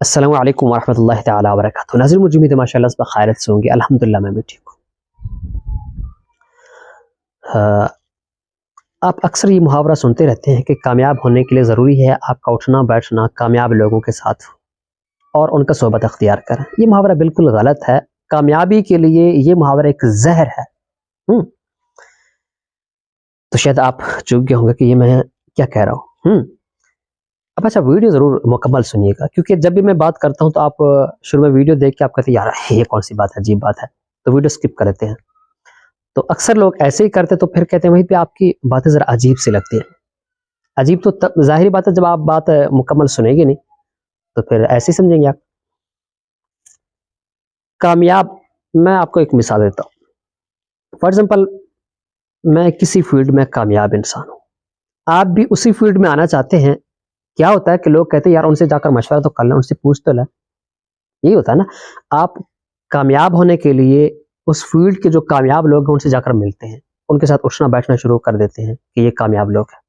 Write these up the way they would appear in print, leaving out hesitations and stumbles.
السلام علیکم ورحمۃ اللہ تعالیٰ وبرکاتہ۔ ناظرین مجھے امید ہے ماشاءاللہ اس بخیرت سے ہوں گے، الحمدللہ میں بھی ٹھیک ہوں۔ آپ اکثر یہ محاورہ سنتے رہتے ہیں کہ کامیاب ہونے کے لیے ضروری ہے آپ کا اٹھنا بیٹھنا کامیاب لوگوں کے ساتھ اور ان کا صحبت اختیار کریں۔ یہ محاورہ بالکل غلط ہے۔ کامیابی کے لیے یہ محاورہ ایک زہر ہے۔ تو شاید آپ چوک گئے ہوں گے کہ یہ میں کیا کہہ رہا ہوں۔ اب اچھا ویڈیو ضرور مکمل سنیے گا، کیونکہ جب بھی میں بات کرتا ہوں تو آپ شروع میں ویڈیو دیکھ کے آپ کہتے ہیں یار یہ کون سی بات ہے، عجیب بات ہے، تو ویڈیو سکپ کر دیتے ہیں۔ تو اکثر لوگ ایسے ہی کرتے تو پھر کہتے ہیں وہیں پہ آپ کی باتیں ذرا عجیب سی لگتی ہیں۔ عجیب تو ظاہری بات ہے جب آپ بات مکمل سنیں گے نہیں تو پھر ایسے ہی سمجھیں گے آپ۔ کامیاب، میں آپ کو ایک مثال دیتا ہوں۔ فار ایگزامپل میں کسی فیلڈ میں کامیاب انسان ہوں، آپ بھی اسی فیلڈ میں آنا چاہتے ہیں۔ کیا ہوتا ہے کہ لوگ کہتے ہیں یار ان سے جا کر مشورہ تو کر لیں، ان سے پوچھ تو لیں۔ یہی ہوتا ہے نا، آپ کامیاب ہونے کے لیے اس فیلڈ کے جو کامیاب لوگ ہیں ان سے جا کر ملتے ہیں، ان کے ساتھ اٹھنا بیٹھنا شروع کر دیتے ہیں کہ یہ کامیاب لوگ ہیں۔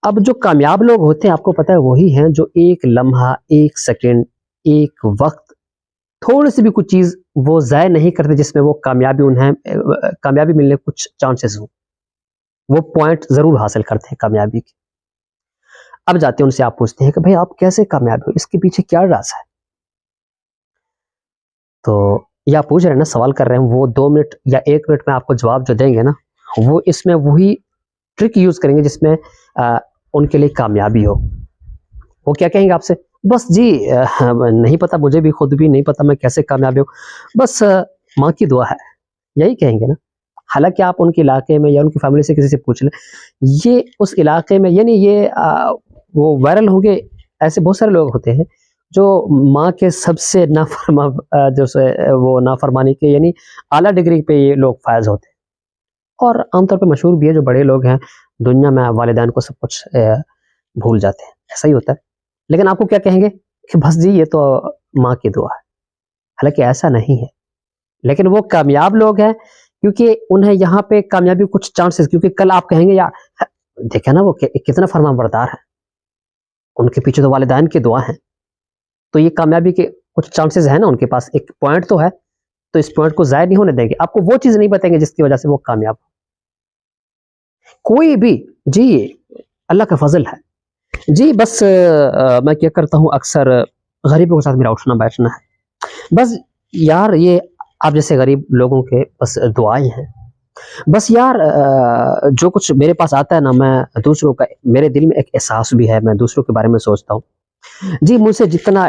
اب جو کامیاب لوگ ہوتے ہیں آپ کو پتہ ہے وہی ہیں جو ایک لمحہ، ایک سیکنڈ، ایک وقت، تھوڑی سی بھی کچھ چیز وہ ضائع نہیں کرتے جس میں وہ کامیابی ملنے کچھ چانسز ہوں، وہ پوائنٹ ضرور حاصل کرتے ہیں کامیابی کے۔ اب جاتے ہیں ان سے آپ پوچھتے ہیں کہ بھئی آپ کیسے کامیاب ہو، اس کے پیچھے کیا راز ہے؟ تو یہ آپ پوچھ رہے ہیں نا، سوال کر رہے ہیں، وہ 2 منٹ یا 1 منٹ میں آپ کو جواب جو دیں گے نا، وہ اس میں وہی ٹرک یوز کریں گے جس میں ان کے لیے کامیابی ہو۔ وہ کیا کہیں گے آپ سے؟ بس جی نہیں پتا، مجھے بھی خود بھی نہیں پتا میں کیسے کامیاب ہوں، بس ماں کی دعا ہے، یہی کہیں گے نا۔ حالانکہ آپ ان کے علاقے میں یا ان کی فیملی سے کسی سے پوچھ لیں، یہ اس علاقے میں یعنی یہ وہ وائرل ہوں گے۔ ایسے بہت سارے لوگ ہوتے ہیں جو ماں کے سب سے نافرمانی کے یعنی اعلیٰ ڈگری پہ یہ لوگ فائز ہوتے ہیں، اور عام طور پہ مشہور بھی ہے، جو بڑے لوگ ہیں دنیا میں والدین کو سب کچھ بھول جاتے ہیں، ایسا ہی ہوتا ہے۔ لیکن آپ کو کیا کہیں گے کہ بس جی یہ تو ماں کی دعا ہے، حالانکہ ایسا نہیں ہے۔ لیکن وہ کامیاب لوگ ہیں کیونکہ انہیں یہاں پہ کامیابی کچھ چانسز، کیونکہ کل آپ کہیں گے یار دیکھیں نا وہ کتنا فرمان بردار ہے، ان کے پیچھے تو والدین کی دعا ہے، تو یہ کامیابی کے کچھ چانسز ہیں نا، ان کے پاس ایک پوائنٹ تو ہے، تو اس پوائنٹ کو ضائع نہیں ہونے دیں گے۔ آپ کو وہ چیز نہیں بتائیں گے جس کی وجہ سے وہ کامیاب ہو۔ کوئی بھی جی اللہ کا فضل ہے جی، بس میں کیا کرتا ہوں اکثر غریبوں کے ساتھ میرا اٹھنا بیٹھنا ہے، بس یار یہ آپ جیسے غریب لوگوں کے بس دعائیں ہیں، بس یار جو کچھ میرے پاس آتا ہے نا، میں دوسروں کا، میرے دل میں ایک احساس بھی ہے، میں دوسروں کے بارے میں سوچتا ہوں جی، مجھ سے جتنا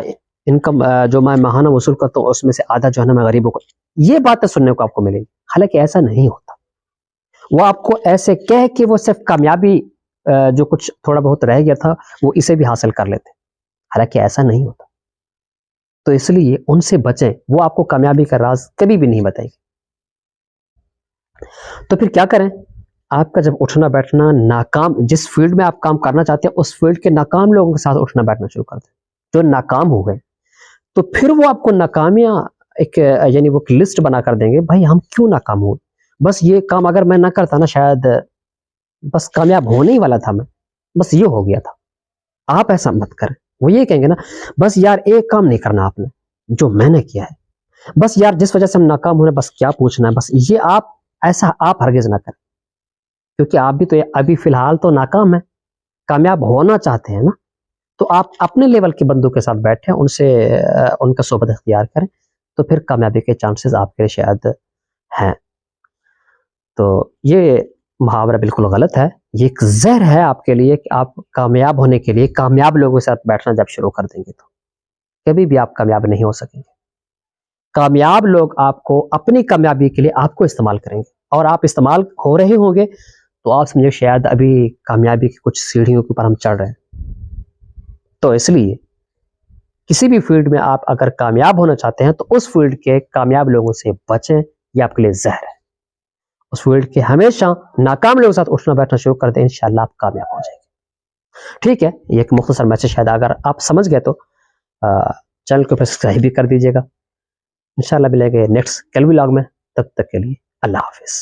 انکم جو میں ماہانہ وصول کرتا ہوں اس میں سے آدھا جو ہے نا میں غریبوں کو، یہ باتیں سننے کو آپ کو ملیں گی۔ حالانکہ ایسا نہیں ہوتا، وہ آپ کو ایسے کہہ کہ وہ صرف کامیابی جو کچھ تھوڑا بہت رہ گیا تھا وہ اسے بھی حاصل کر لیتے، حالانکہ ایسا نہیں ہوتا۔ تو اس لیے ان سے بچیں، وہ آپ کو کامیابی کا راز کبھی بھی نہیں بتائے گی۔ تو پھر کیا کریں؟ آپ کا جب اٹھنا بیٹھنا ناکام، جس فیلڈ میں آپ کام کرنا چاہتے ہیں اس فیلڈ کے ناکام لوگوں کے ساتھ اٹھنا بیٹھنا شروع کر دیں، جو ناکام ہو گئے، تو پھر وہ آپ کو ناکامیاں ایک یعنی وہ لسٹ بنا کر دیں گے، بھائی ہم کیوں ناکام ہوئے، بس یہ کام اگر میں نہ کرتا نا شاید بس کامیاب ہونے ہی والا تھا میں، بس یہ ہو گیا تھا۔ آپ ایسا مت کریں، وہ یہ کہیں گے نا بس یار ایک کام نہیں کرنا آپ نے جو میں نے کیا ہے، بس یار جس وجہ سے ہم ناکام ہونے بس کیا پوچھنا ہے، بس یہ ایسا آپ ہرگز نہ کریں، کیونکہ آپ بھی تو ابھی فی الحال تو ناکام ہیں، کامیاب ہونا چاہتے ہیں نا، تو آپ اپنے لیول کے بندوں کے ساتھ بیٹھیں، ان سے ان کا صحبت اختیار کریں، تو پھر کامیابی کے چانسز آپ کے شاید ہیں۔ تو یہ محاورہ بالکل غلط ہے، یہ ایک زہر ہے آپ کے لیے کہ آپ کامیاب ہونے کے لیے کامیاب لوگوں کے ساتھ بیٹھنا جب شروع کر دیں گے تو کبھی بھی آپ کامیاب نہیں ہو سکیں گے۔ کامیاب لوگ آپ کو اپنی کامیابی کے لیے آپ کو استعمال کریں گے، اور آپ استعمال ہو رہے ہوں گے تو آپ سمجھے شاید ابھی کامیابی کی کچھ سیڑھیوں کے اوپر ہم چڑھ رہے ہیں۔ تو اس لیے کسی بھی فیلڈ میں آپ اگر کامیاب ہونا چاہتے ہیں تو اس فیلڈ کے کامیاب لوگوں سے بچیں، یہ آپ کے لیے زہر ہے۔ اس فیلڈ کے ہمیشہ ناکام لوگوں کے ساتھ اٹھنا بیٹھنا شروع کر دیں، انشاءاللہ آپ کامیاب ہو جائیں گے۔ ٹھیک ہے، یہ ایک مختصر میسج شاید اگر آپ سمجھ گئے تو چینل کو سبسکرائب بھی کر دیجیے گا۔ انشاءاللہ ملیں گے نیکسٹ کل ولاگ میں، تب تک کے لیے اللہ حافظ۔